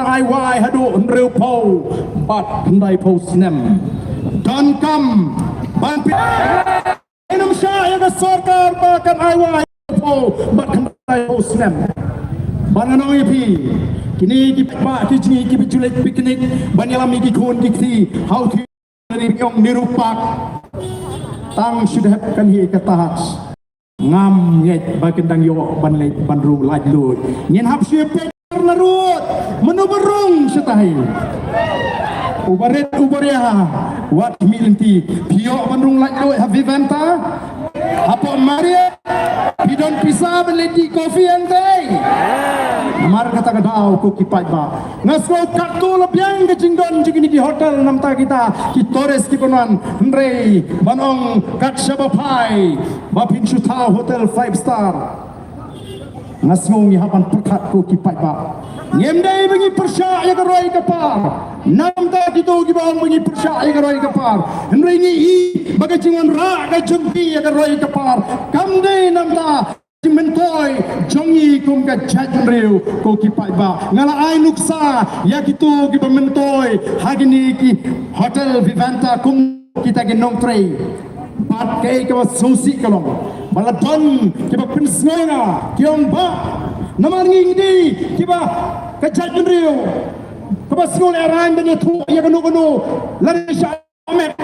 ai wai hadu reu po bat ndai po snem don kam ban enam sya yang sarkar bakan ai wai po bat ndai po snem banano ipi kini ki pa ki jingi ki bijulet piknik banyalam ki kon ki thi how to yong nirupak tang should have kan hi katahas ngam nget bakendang yo banlet banru laj lut nyen hap syep narut menuberung setahi ubaret ubaria wat milinti pio bandung laj lut havivanta apa maria bidon pisa beledi kopi ente Amar kata kadau ko kipat ba ngasko kartu lebiang ke jingdon jingini di hotel namta kita ki Torres ki konan ndrei banong kat sabapai ba pinchu ta hotel 5 star ngasko ngi hapan perkat ko kipat ba ngemdai bagi persya ya garoi kapar namta kitu ki bang bagi persya ya garoi kapar ndrei ni i bagai jingon ra ga jengki ya garoi kapar kamdei namta mentoi jongi kum ka chat reu ko ki pai ba ngala ai nuksa ya kitu ki mentoi hagini ki hotel vivanta kum kita ke nong trei bat kai ka sosi kalong bala don ki ba pinsnga kiong ba namar ngi di ki ba ka chat reu ka ba skol aran ben tu ya kanu kanu lari sha amet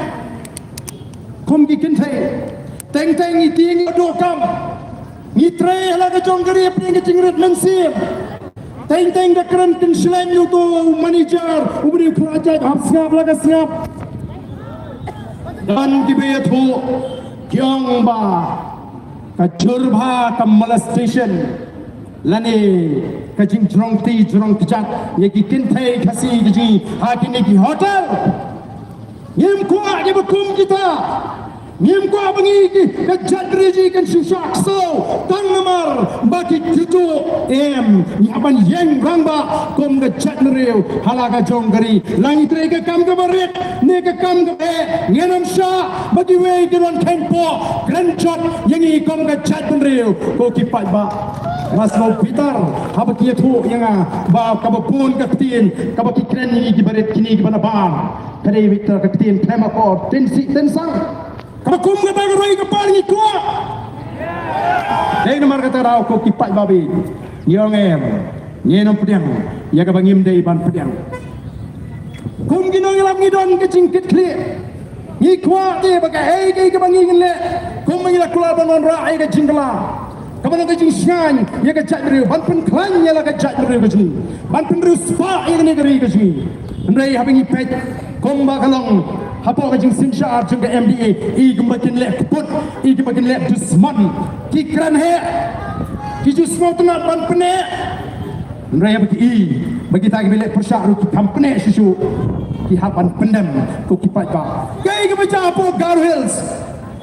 kum ki kinte teng teng i ting do kam Ngitre la ke jonggeri pring ke jingret mensip. Teng-teng ke keren ken selain itu manager ubri kerajaan hap ngap la ke ngap. Dan tibe tu kyong ba ka jurba ka molestation lani ka jing jrong ti jrong kejat ye ki kinte kasi ji ha kini ki hotel. Ngim kuat ye bekum kita. Ngim ko abangi ki kejat reji kan susah so tang namar bagi jutu nyaban yang rangba kom kejat nereu halaga jonggeri langit rega kam ke barit ne ke kam ke ngenam sya bagi we kenon tempo granjot yangi kom kejat nereu ko kipat ba maslo pitar habaki tu yang ba kabapun kapten kabaki kren ni ki barit kini ki bana ban kare victor kapten temako tensang Kakum kata geroi kepal ni kuat. Dei nomor kata rau ko kipat babi. Nyongem. Nyenom pediang. Ya ka bangim dei ban pediang. Kum ginong lam ngidon ke cingkit kli. Ni kuat de bagai ke ka bangin le. Kum mangila kula banon ra ai ka jingla. Kapan ka jing syan ya ka jat riu ban pen klan ya la ka jat riu ka jing. Ban pen riu spa ya ni ka ri ka jing. Ndai habingi pet. Kum ba kalong Hapo ka jing sinsha jing ka MDA I gemakin lek put I gemakin lek jusman Ki kran he Ki jusman tengah ban pene Nraya bagi I Bagi tak bilek persyak ru ki kampene susu Ki hapan pendem Ko ki pat ba Kaya ka baca apa Garo Hills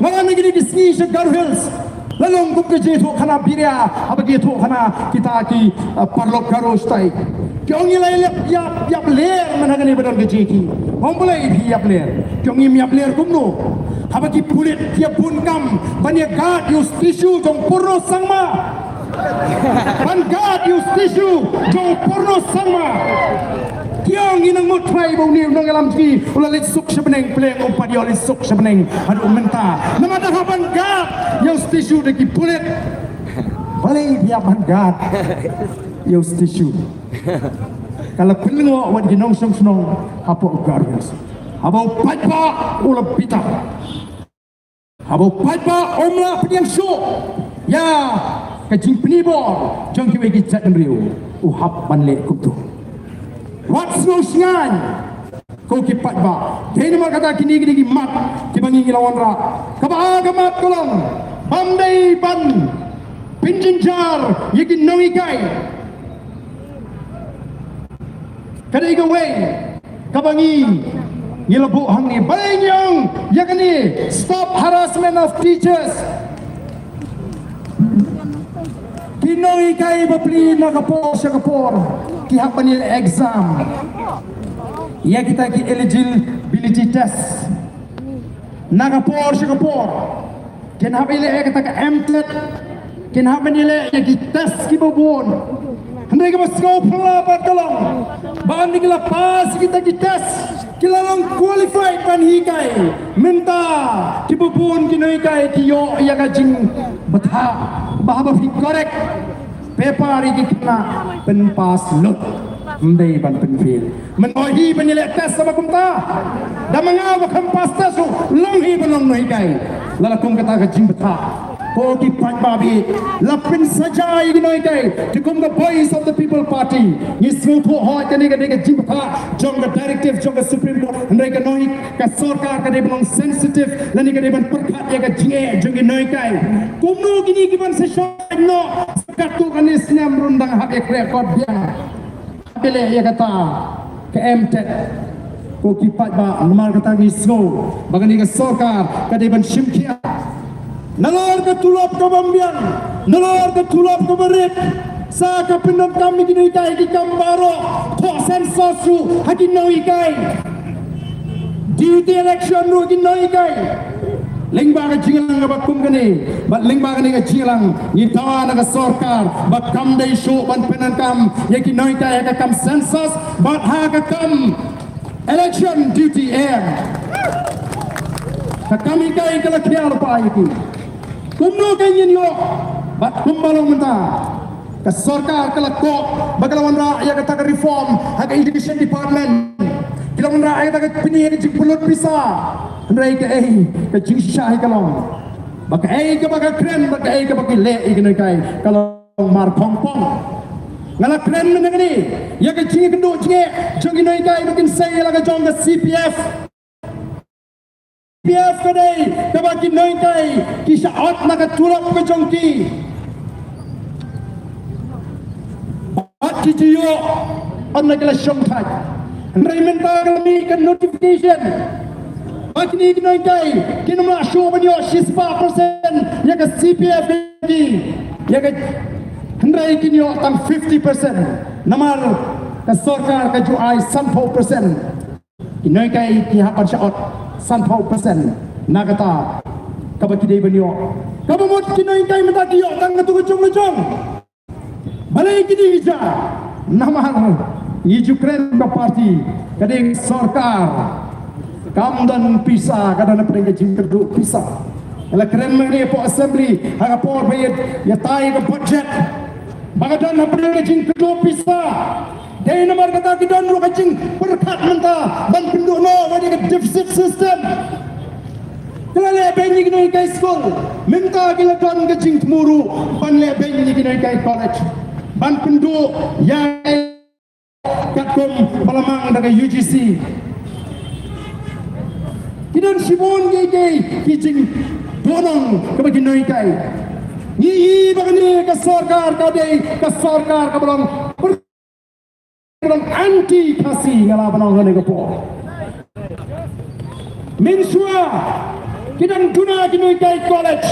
Mga negeri di sngi sya Garo Hills Lalong kum ke jeto kana biria Abagi jeto kana kita ki parlok Garo stai Kyong ilai yap ler managani badan kejiki. Om boleh yap ler. Kyong yap ler kumno. Habaki pulit tiap bunkam banya gad yustisu jong porno sangma. Ban gad yustisu jong porno sangma. Kyong inang mo try bau ni nang alam ki ulalit suk sebeneng pleng om padi olit suk sebeneng hadu menta. Namada haban gad yustisu deki pulit. Boleh yap ban gad. Yustisu. Kalau pelengo wan ginong song hapo gargas habau pajba ulah pita habau pajba omla pediang show ya kajing penibor jong kiwe ki jat riu uhap banle kutu what's no sngan ko ki pajba dei nomor kata kini ki mat ki bangi lawan ra kaba gamat kolong bandai ban pinjinjar yekin nongi kai Kadai ka way kabangi nilabuk hang ni banyong yakni stop harassment of teachers kinoi kai bapli nakapor sa kapor kihapan nila exam ya kita ki eligibility test nakapor sa kapor kinhapan nila kita ka MTET kinhapan nila ya ki test ki babon Hendai kita sekolah pelapat kalong. Bahan ni kita pas kita tes. Kita long qualified pan hikai. Minta dibubun kini hikai kiyo ia kajing betah. Bahaba fi correct. Paper ini kena pen pas lot. Hendai pan pen fail. Menohi penilai tes sama kumta. Dan mengawal kampas tes tu long hi belong no hikai. Lalakum kata kajing betah. Pogi Pangbabi, lapin saja ini kai. Dikum the voice of the people party. Nisru tu hoi kani kani jimpa. Jong the directive, jong the supreme court. Hendai kanoi ka sarkar kani belong sensitive. Lani kani ban perkat ya ka jinge jong ini kai. Kumno kini kiban session no. Sekatu kani senam rundang hak rekod dia. Bele ya kata ke MTET. Ko kipat ba nomor kata nisru. Bagani ka sarkar kani ban shimkia. Nalor ke tulap ke bambian, nalor ke tulap ke berit. Sa ke pendam kami kini ikai di kambaro, kok sensus tu haki no ikai. Duty election tu haki no ikai. Lingba ke jingang ke bakum kini, bat lingba kini ke jingang. Ni tawa nak sarkar, bat kam day show ban penan kam, yaki no ikai haki kam sensus, bat haki kam election duty air. Kami ikai ke lakiar pa iki. Kumno kanyin yo, bat kumbalong menta. Ke sarkar ke lakok, bagalawan rakyat kata ke reform, hak education department. Kilawan rakyat kata ke penyihir jing pulut pisah. Hendai ke ke jing syah kalong. Bak ke baka kren, bak ke baki le ikan kai. Kalau mar pong pong. Ngala kren mana ni? Ya ke jing kenduk jing, jong inoi kai makin saya laga jong ke CPF. CPF kadai, kabaki noi kai, kisah out nak tulap ke jongki. Bat kijiyo, on nak kala shongtai. Rementa kami ke notification. Baki ni noi kai, kini nak show banyo 6% ya ke CPF ni, ya ke hendai kini yo tam 50%. Namar ke sarkar ke juai 100%. Inoi kai kihapan syaot 100% nagata kabaki dei banyo kabamot kinoi kai mata kiyo tang tu kujong balai kini hija namar ni Ukraine ka party kadeng sarkar kam dan pisa kadana prenge jingkerdu pisa ala kren mene po assembly haga por bayet ya tai ka budget bagadan na prenge jingkerdu pisa. Dari nomor kata kita nak kacing berkat mentah ban penduk no wadi ke deficit system. Kalau le benyi kena ikai school, minta kita don kacing temuru ban le benyi kena ikai college. Ban penduk yang katkom balamang daga UGC. Kita sibon ikai kacing donong kebagi kena ikai. Ni bagani ke sarkar kadai ke sarkar kabalong anti kasih ngala banang ngene kepo. Minsua kita guna kini kai college.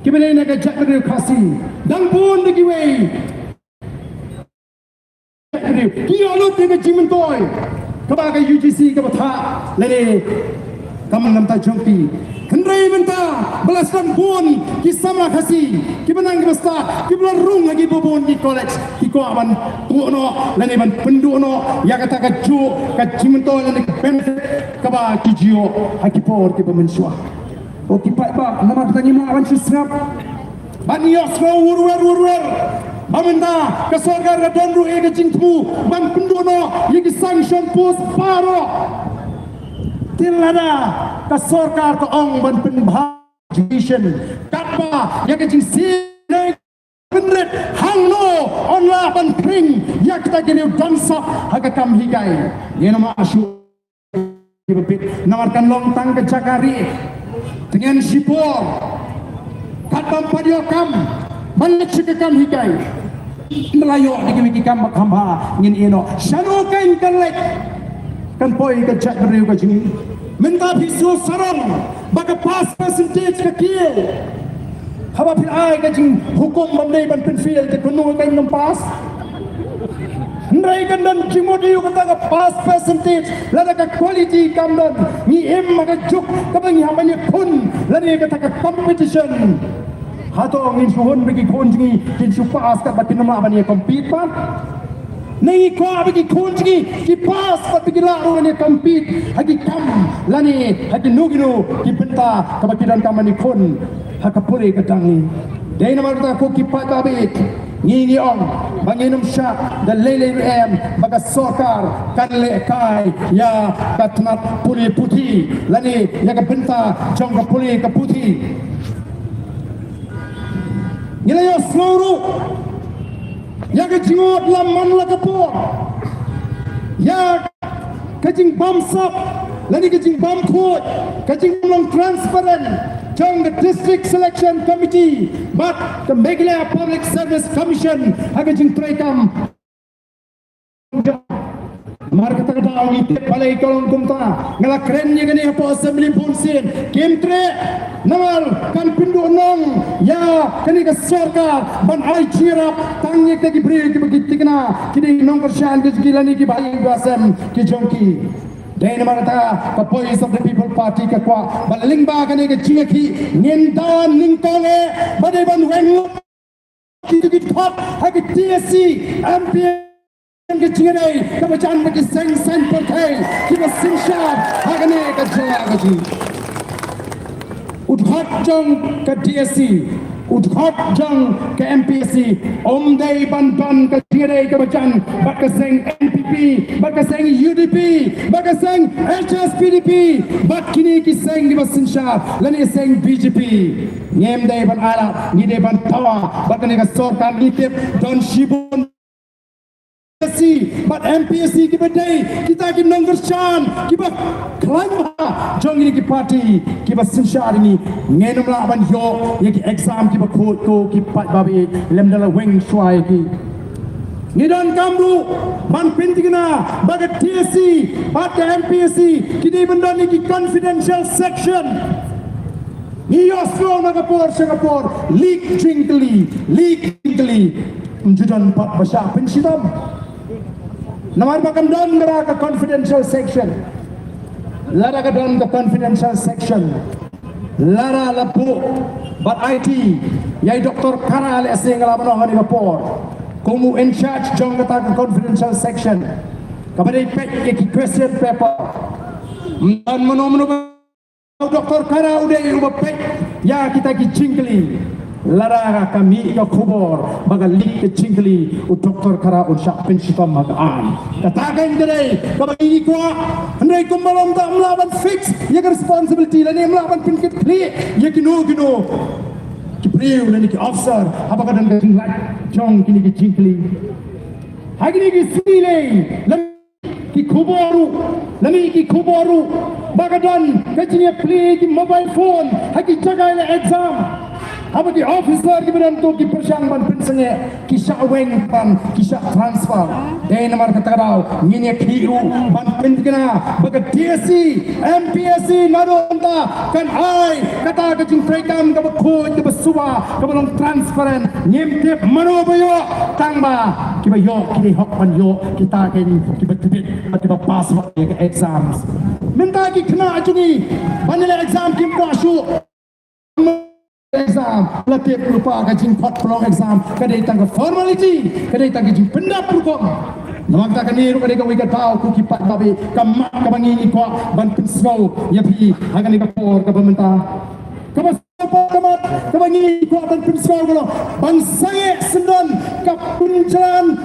Kita nak jadi kasih dan pun dikiwei. Dia alut dengan jimentoy. Kebagai UGC kebata lele kamu nampak jongki. Hendai mentah belasan pun kisah kasih. Kita menang kita kita rung lagi bobon di college. Kita aman tuno lani ban penduno ya kata kaju kajimento lani benefit kaba kijio hakipor kita mensua. Oh tiba ba nama kita ni mawan susnap. Banios mau urur. Bamenda kesorgar radonru ega jingtu ban penduno yagi sanction post paro. Tilada ka sarkar ka ong ban penbhajition katpa ya ke jing sine penret hangno onla ban pring ya kita gene dansa haga kam higai ye nama asu bibit namarkan lontang ke jakari dengan sipor katpa padio kam balik ke kam higai melayo digi kam bakhamba ngin eno shano kain kalek kan poi ke chat beriu ke sini minta pisu sarang baka pass percentage ke kiel haba pil ai ke jing hukum mandai ban penfil ke kunu ke ngam pass ndai kan dan jimodi kata ke pass percentage lada ke quality kam dan ni em maka juk ke bangi hamanya pun lani kata ke competition Hato ngin suhun bagi kunjungi kin supas kat batin nama bani compete pan. Nei ko bagi kunjungi ki pas pat bagi laru ni compete hagi kam lani hagi nugino ki benta ka bakidan kamani kun hakapuri kadang ni. Dai nama ta ko ki pat babit ngi ong banginum syak dan lele em baga sorkar kan le kai ya katnat puli putih lani ya ka benta jong ka puli ka putih. Nilai seluruh yang kejingot laman lakapur, yang kejing bamsak, lagi kejing bamkut, kejing long transparent, jong the district selection committee, but the Meghalaya Public Service Commission, kejing terekam. Marka tak ada orang itu palai kolong kumta, ngelak kerennya kini apa assembly punsin, kimtre, nawal kan pindu nong, ya kini kesorka, ban ai cirap, tangnya kita beri kita begitu kena, kini nong persian kita gilani kita bayi basem kita jongki. Dai nama kata ke Voice of the People Party ke kuat, baling ba kini ke cingaki, ngendan ningkonge, badai ban wengu, kita thot, hagi TSC, MP. Yang kecilai, kebacan bagi sen pertai, kita sinsyar, hagane kecila kecil. Udhot jong ke DSC, udhot jong ke MPC, omdai ban kecilai kebacan, bakaseng NPP, bakaseng UDP, bakaseng HSPDP, bakini kiseng di sinsyar, lani seng BJP. Ngemdai ban alat, ngidai ban tawa, bakane kesorkan nitip don shibun. But MPSC kita day kita kita nonggershan kita klaim jong ini kita parti kita sinsyar ini ngenum lah ban yo yang exam kita kod ko kita babi lem dalam weng swai ki ngidan kamru ban pentingna bagai TSC pada MPSC kita benda ni confidential section ni Oslo Singapore leak drinkly menjudan pak besar pensitam. Namar bakam don meraka confidential section. Lara ka don the confidential section. Lara lapu bat IT yai Dr. Kara ale asing ngalaman orang ni kapor. Kumu in charge jong kata confidential section. Kepada ipek yaki question paper. Dan menu Dr. Kara udah ubah pek ya kita ki jingkli. Lara kami ke kubur baga lik ke cingkli u Dr. Kara un syak pensitam magaan katakan kedai kabagi ko andai kumbalong tak melawan fix ya responsibility lani melawan pinkit clear ya gino ki priu lani ki officer apa kadan ke tinglat jong kini ki cingkli hagini ki sile lani ki kuboru baga dan kajinya play ki mobile phone hagi jaga ile exam. Apa di officer di badan tu di persiang ban pensenge kisah weng ban kisah transfer dai nomor kata kau ngini kiru ban pentingna baga DSC MPSC nadonta kan ai kata kecing trekam ka bakho ka basuwa ka balong transparent nyemtep mano bayo tangba kiba yo kini hok ban yo kita ken kiba tibit kiba pass ya exams minta ki kena ajungi banila exam kim pashu exam latih lupa kajing pot pelong exam kadai tangga formality kadai tangga jing pendap hukum nama kita kani ru kadai kawai katau ku kipat babi kamak kabangi ko ban pensau ya pi agani kapor ka pemerintah kamat kabangi ko ban pensau ko ban sange sendon ka punjalan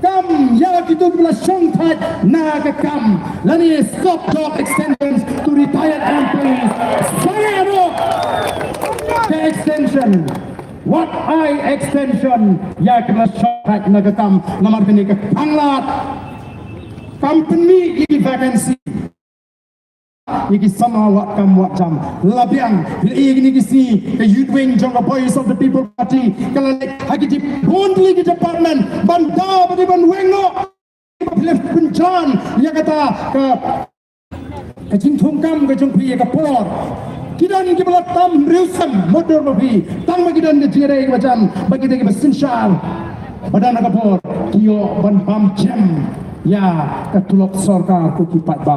kam ya kitu bila syongtat na ka kam lani stop job extensions to retired employees saya ro extension what I extension ya kena syongtat na ka kam namar kini ka panglat company vacancy Iki sama wat kam wat jam labiang ini kisi ke youthwing jangka Voice of the People Party kalau lagi di bondli di department banda bagi ban wengo pencan ya kata ke jingtung kam ke jungpi ke por kita ni kita tam riusam motor mobi tang bagi dan jere macam bagi kita bersinsyal badan ke por kio ban pam jam ya ketulok sorka ku kipat ba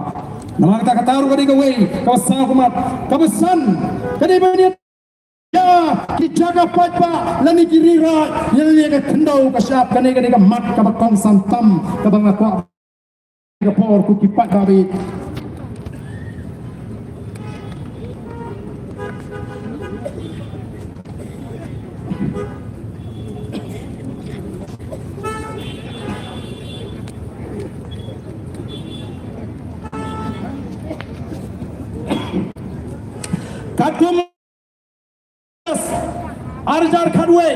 nama kita kataru kadi kawai kau sahumat kabesan kadi bani ya jaga pajak lani kiri rat yang ni ke kendau ke siap kan ni ke mat ke bakong santam ke bang aku ke por ku kipat babi Katum Arjar Kadwe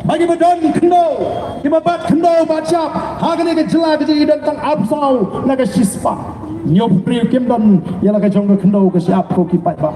bagi bedon kendo ibabat kendo bacap hagane ke jela ke jadi tentang absau naga sispa nyop priu kimdon yala ke jong kendo ke siap ko kipat ba